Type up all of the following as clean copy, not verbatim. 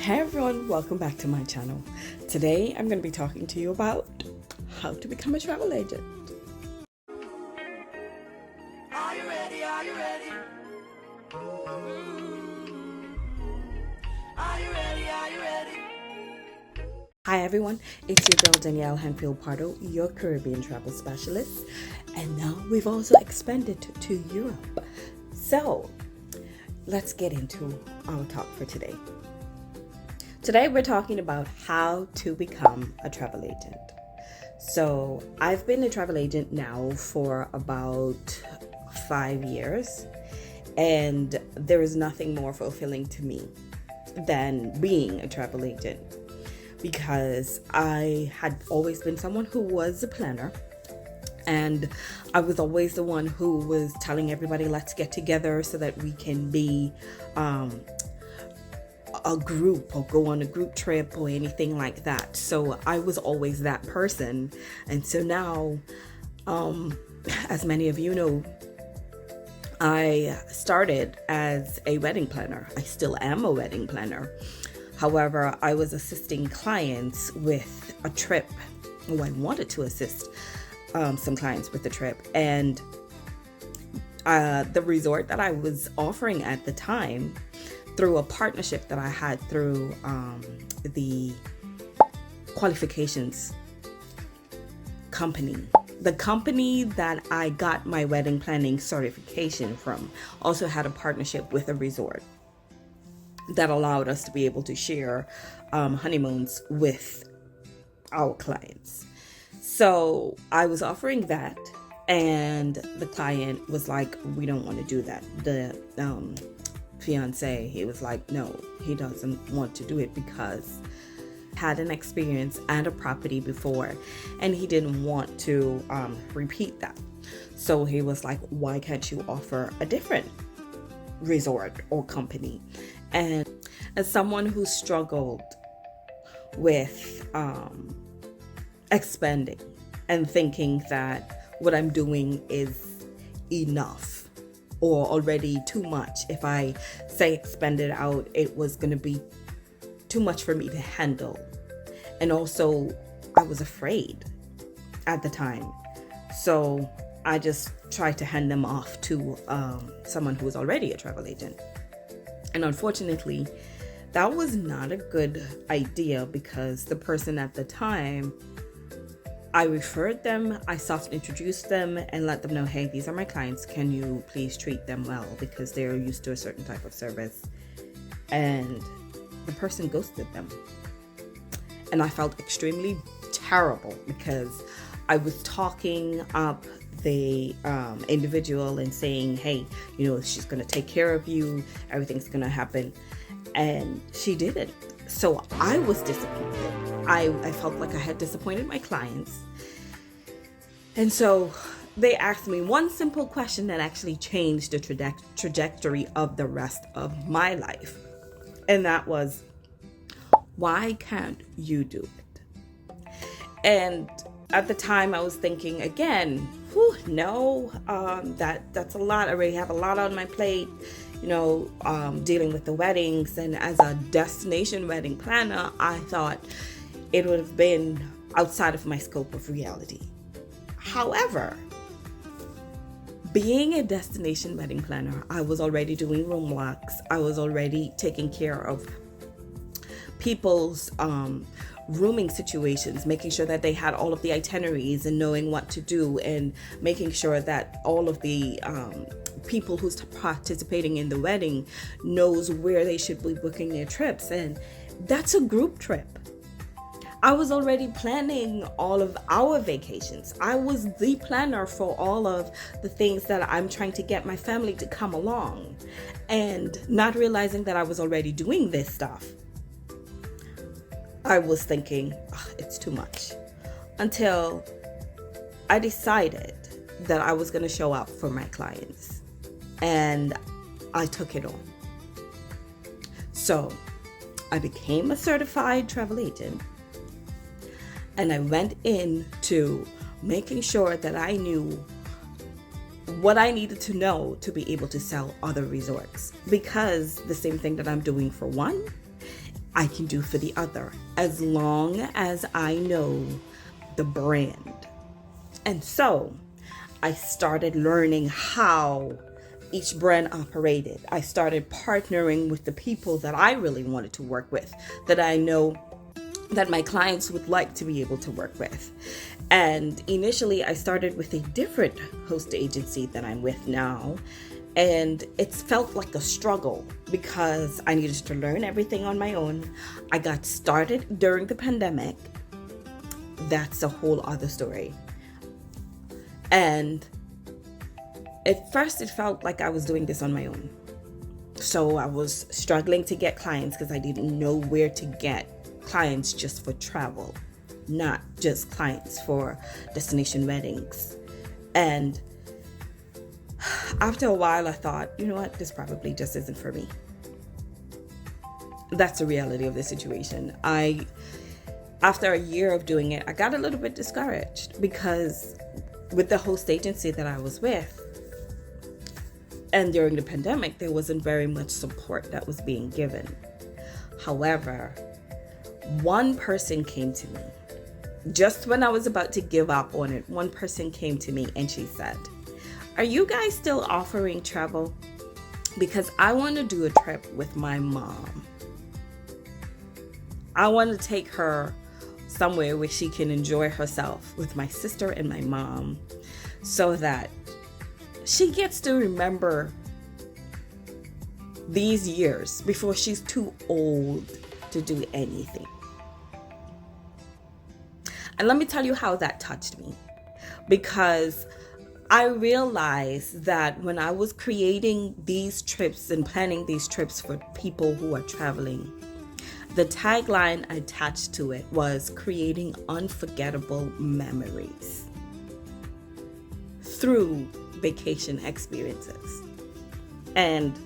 Hey everyone, welcome back to my channel. Today I'm going to be talking to you about how to become a travel agent. Are you ready? Are you ready? Are you ready? Are you ready? Hi everyone, it's your girl Danielle Henfield Pardo, your Caribbean travel specialist, and now we've also expanded to Europe. So let's get into our talk for today. Today we're talking about how to become a travel agent. So I've been a travel agent now for about 5 years, and there is nothing more fulfilling to me than being a travel agent, because I had always been someone who was a planner, and I was always the one who was telling everybody, let's get together so that we can be a group or go on a group trip or anything like that. So I was always that person. And so now, as many of you know, I started as a wedding planner. I still am a wedding planner. However, I was assisting clients with a trip. Oh, I wanted to assist some clients with the trip. And the resort that I was offering at the time, through a partnership that I had through the qualifications company. The company that I got my wedding planning certification from also had a partnership with a resort that allowed us to be able to share honeymoons with our clients. So I was offering that, and the client was like, we don't want to do that. The fiance, he was like, no, he doesn't want to do it because he had an experience and a property before, and he didn't want to repeat that. So he was like, why can't you offer a different resort or company? And as someone who struggled with expanding and thinking that what I'm doing is enough or already too much, if I say expand it out, it was going to be too much for me to handle. And also, I was afraid at the time. So I just tried to hand them off to someone who was already a travel agent. And unfortunately, that was not a good idea, because the person at the time, I referred them, I soft introduced them and let them know, hey, these are my clients. Can you please treat them well, because they're used to a certain type of service. And the person ghosted them. And I felt extremely terrible, because I was talking up the individual and saying, hey, you know, she's going to take care of you. Everything's going to happen. And she didn't. So I was disappointed. I felt like I had disappointed my clients. And so they asked me one simple question that actually changed the trajectory of the rest of my life. And that was, why can't you do it? And at the time I was thinking, again, no, that's a lot. I already have a lot on my plate, you know, dealing with the weddings. And as a destination wedding planner, I thought it would have been outside of my scope of reality. However, being a destination wedding planner, I was already doing room blocks. I was already taking care of people's rooming situations, making sure that they had all of the itineraries and knowing what to do, and making sure that all of the people who's participating in the wedding knows where they should be booking their trips. And that's a group trip. I was already planning all of our vacations. I was the planner for all of the things that I'm trying to get my family to come along, and not realizing that I was already doing this stuff. I was thinking, it's too much, until I decided that I was going to show up for my clients, and I took it on. So I became a certified travel agent, and I went into making sure that I knew what I needed to know to be able to sell other resorts, because the same thing that I'm doing for one, I can do for the other, as long as I know the brand. And so I started learning how each brand operated. I started partnering with the people that I really wanted to work with, that I know that my clients would like to be able to work with. And initially I started with a different host agency that I'm with now. And it felt like a struggle because I needed to learn everything on my own. I got started during the pandemic. That's a whole other story. And at first it felt like I was doing this on my own. So I was struggling to get clients because I didn't know where to get clients just for travel, not just clients for destination weddings. And after a while I thought, you know what, this probably just isn't for me. That's the reality of the situation. After a year of doing it, I got a little bit discouraged because with the host agency that I was with, and during the pandemic, there wasn't very much support that was being given. However, one person came to me. Just when I was about to give up on it, one person came to me and she said, "Are you guys still offering travel? Because I want to do a trip with my mom. I want to take her somewhere where she can enjoy herself with my sister and my mom so that she gets to remember these years before she's too old to do anything." And let me tell you how that touched me, because I realized that when I was creating these trips and planning these trips for people who are traveling, the tagline attached to it was creating unforgettable memories through vacation experiences. And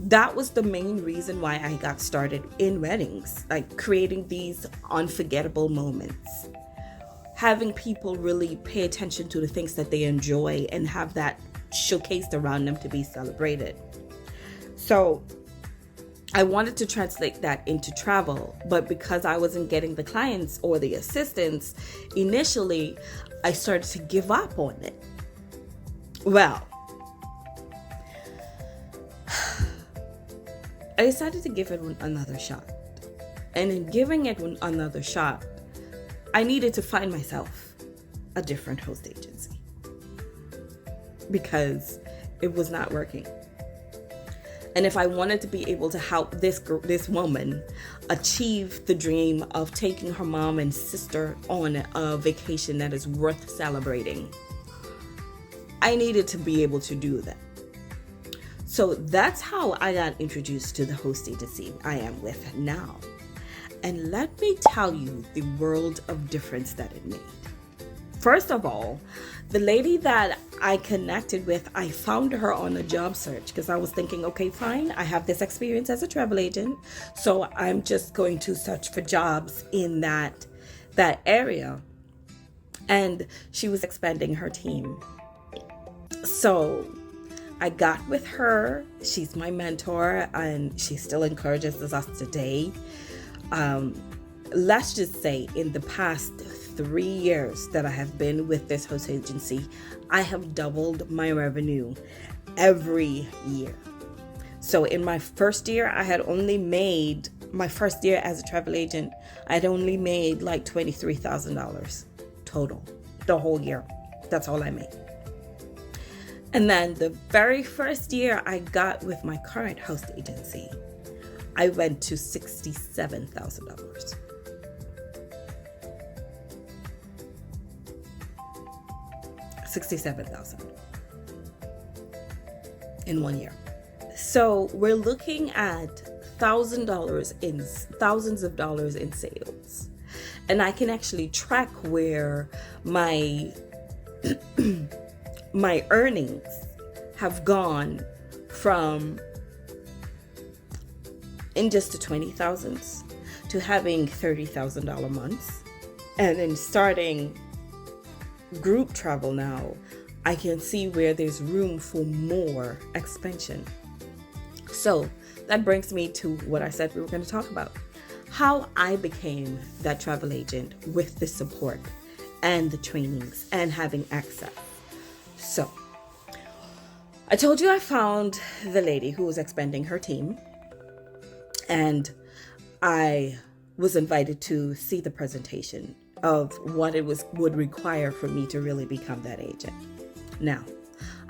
that was the main reason why I got started in weddings, like creating these unforgettable moments, having people really pay attention to the things that they enjoy and have that showcased around them to be celebrated. So I wanted to translate that into travel, but because I wasn't getting the clients or the assistants initially, I started to give up on it. Well, I decided to give it another shot. And in giving it another shot, I needed to find myself a different host agency because it was not working. And if I wanted to be able to help this woman achieve the dream of taking her mom and sister on a vacation that is worth celebrating, I needed to be able to do that. So that's how I got introduced to the host agency I am with now. And let me tell you the world of difference that it made. First of all, the lady that I connected with, I found her on a job search because I was thinking, okay, fine, I have this experience as a travel agent, so I'm just going to search for jobs in that area. And she was expanding her team. So I got with her. She's my mentor and she still encourages us today. Let's just say in the past 3 years that I have been with this host agency, I have doubled my revenue every year. So in my first year, my first year as a travel agent, I had only made like $23,000 total, the whole year. That's all I made. And then the very first year I got with my current host agency, I went to $67,000. $67,000 in 1 year. So we're looking at thousands of dollars in sales. And I can actually track where my my earnings have gone from in just the 20,000s to having $30,000 months. And then starting group travel now, I can see where there's room for more expansion. So that brings me to what I said we were going to talk about. How I became that travel agent with the support and the trainings and having access. So, I told you I found the lady who was expanding her team, and I was invited to see the presentation of what it would require for me to really become that agent. Now,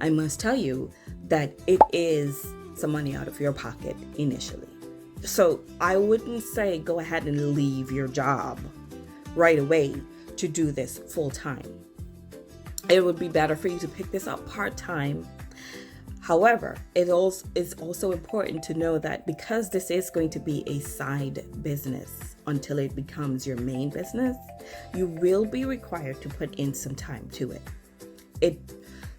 I must tell you that it is some money out of your pocket initially. So I wouldn't say go ahead and leave your job right away to do this full time. It would be better for you to pick this up part-time. However, it is also important to know that because this is going to be a side business until it becomes your main business, you will be required to put in some time to it.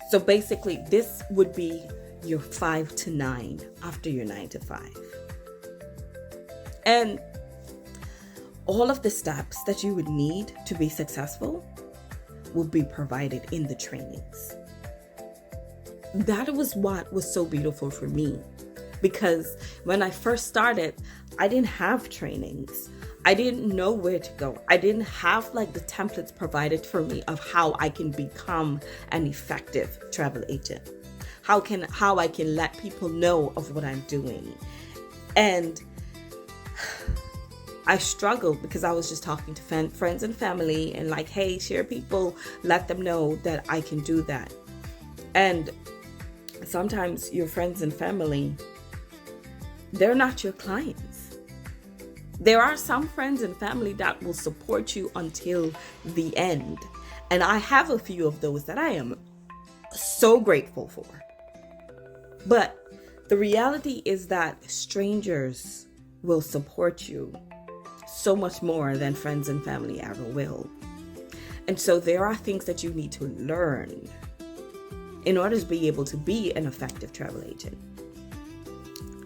So basically, this would be your 5 to 9 after your 9 to 5. And all of the steps that you would need to be successful will be provided in the trainings. That was what was so beautiful for me, because when I first started, I didn't have trainings. I didn't know where to go. I didn't have like the templates provided for me of how I can become an effective travel agent. How I can let people know of what I'm doing. And I struggled because I was just talking to friends and family and like, hey, share people, let them know that I can do that. And sometimes your friends and family, they're not your clients. There are some friends and family that will support you until the end. And I have a few of those that I am so grateful for. But the reality is that strangers will support you so much more than friends and family ever will. And so there are things that you need to learn in order to be able to be an effective travel agent.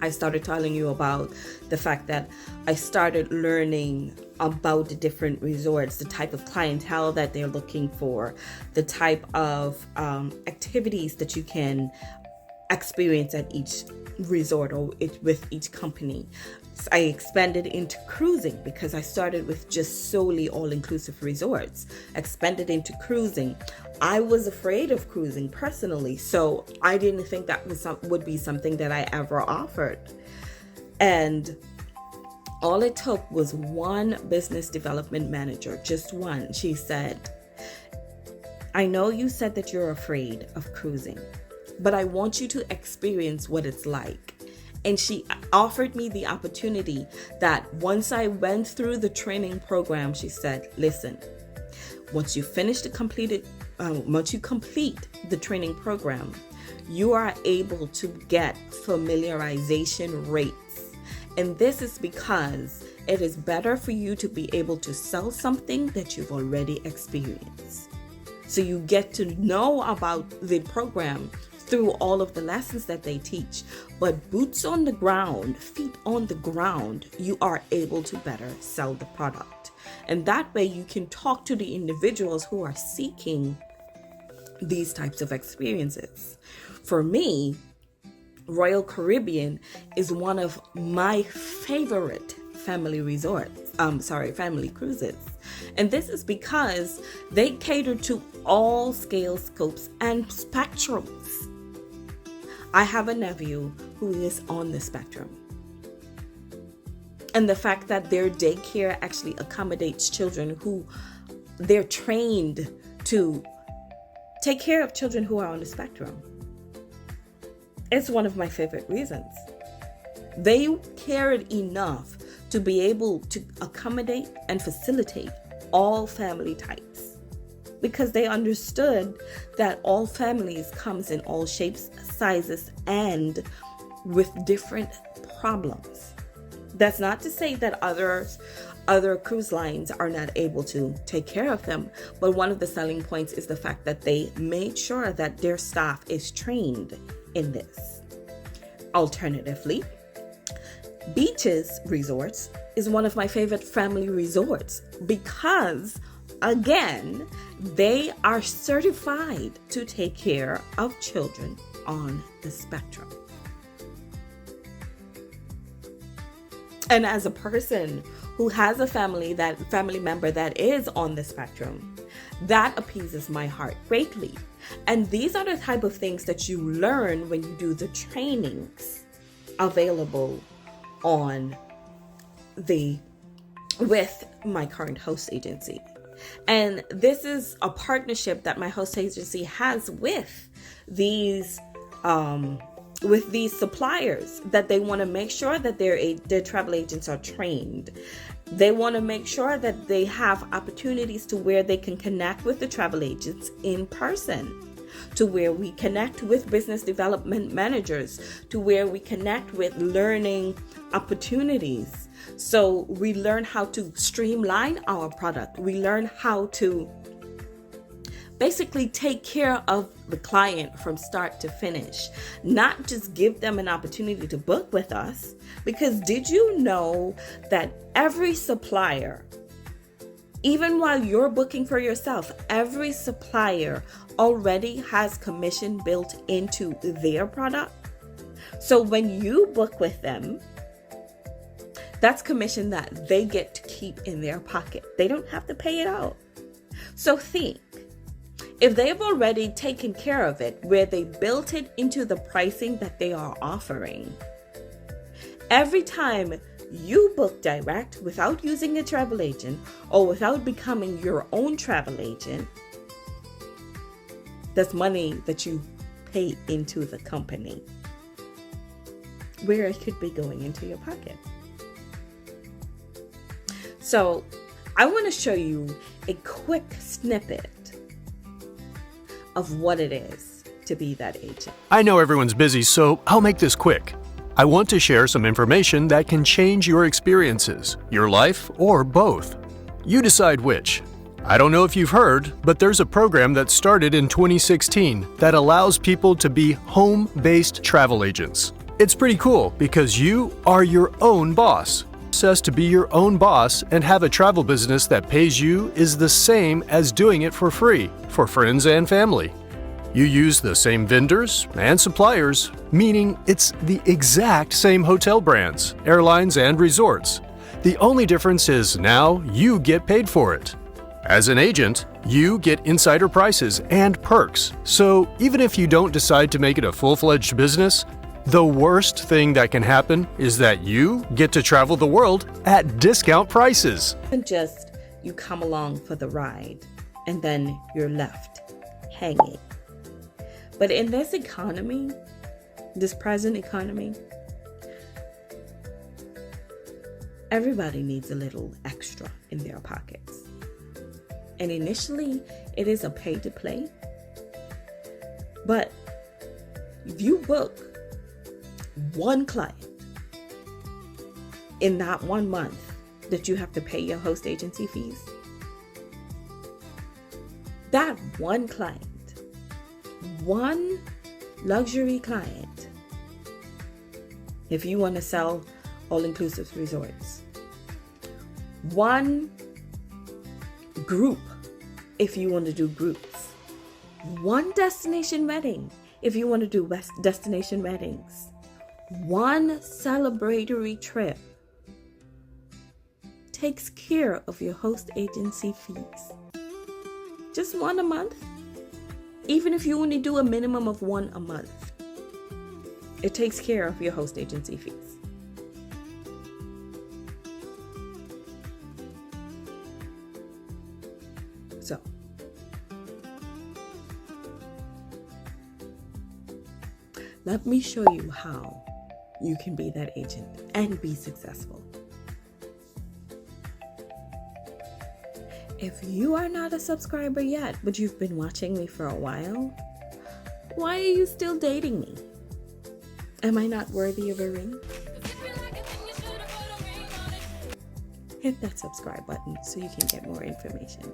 I started telling you about the fact that I started learning about the different resorts, the type of clientele that they're looking for, the type of activities that you can experience at each resort or with each company. I expanded into cruising because I started with just solely all-inclusive resorts, expanded into cruising. I was afraid of cruising personally, so I didn't think that would be something that I ever offered. And all it took was one business development manager, just one. She said, I know you said that you're afraid of cruising, but I want you to experience what it's like. And she offered me the opportunity that once I went through the training program, she said, listen, once you complete the training program, you are able to get familiarization rates. And this is because it is better for you to be able to sell something that you've already experienced. So you get to know about the program through all of the lessons that they teach. But boots on the ground, feet on the ground, you are able to better sell the product. And that way you can talk to the individuals who are seeking these types of experiences. For me, Royal Caribbean is one of my favorite family cruises. And this is because they cater to all scales, scopes, and spectrums. I have a nephew who is on the spectrum. And the fact that their daycare actually accommodates children who they're trained to take care of children who are on the spectrum. It's one of my favorite reasons. They cared enough to be able to accommodate and facilitate all family types, because they understood that all families comes in all shapes, sizes, and with different problems. That's not to say that other cruise lines are not able to take care of them, but one of the selling points is the fact that they made sure that their staff is trained in this. Alternatively, Beaches Resorts is one of my favorite family resorts because, again, they are certified to take care of children on the spectrum. And as a person who has a family member that is on the spectrum, that appeases my heart greatly. And these are the type of things that you learn when you do the trainings available with my current host agency. And this is a partnership that my host agency has with these suppliers, that they want to make sure that their travel agents are trained. They want to make sure that they have opportunities to where they can connect with the travel agents in person, to where we connect with business development managers, to where we connect with learning opportunities. So we learn how to streamline our product. We learn how to basically take care of the client from start to finish, not just give them an opportunity to book with us. Because did you know that every supplier, even while you're booking for yourself, every supplier already has commission built into their product? So when you book with them, that's commission that they get to keep in their pocket. They don't have to pay it out. So think, if they've already taken care of it, where they built it into the pricing that they are offering, every time you book direct without using a travel agent or without becoming your own travel agent, that's money that you pay into the company, where it could be going into your pocket. So I want to show you a quick snippet of what it is to be that agent. I know everyone's busy, so I'll make this quick. I want to share some information that can change your experiences, your life, or both. You decide which. I don't know if you've heard, but there's a program that started in 2016 that allows people to be home-based travel agents. It's pretty cool because you are your own boss. Says to be your own boss and have a travel business that pays you is the same as doing it for free for friends and family. You use the same vendors and suppliers, meaning it's the exact same hotel brands, airlines, and resorts. The only difference is now you get paid for it. As an agent, you get insider prices and perks, so even if you don't decide to make it a full-fledged business, the worst thing that can happen is that you get to travel the world at discount prices. And just you come along for the ride and then you're left hanging. But in this economy, this present economy, everybody needs a little extra in their pockets. And initially, it is a pay to play. But if you book one client in that 1 month that you have to pay your host agency fees, that one client, one luxury client, if you want to sell all-inclusive resorts, one group if you want to do groups, one destination wedding if you want to do destination weddings, one celebratory trip takes care of your host agency fees. Just one a month. Even if you only do a minimum of one a month, it takes care of your host agency fees. So, let me show you how you can be that agent and be successful. If you are not a subscriber yet, but you've been watching me for a while, why are you still dating me? Am I not worthy of a ring? Hit that subscribe button so you can get more information.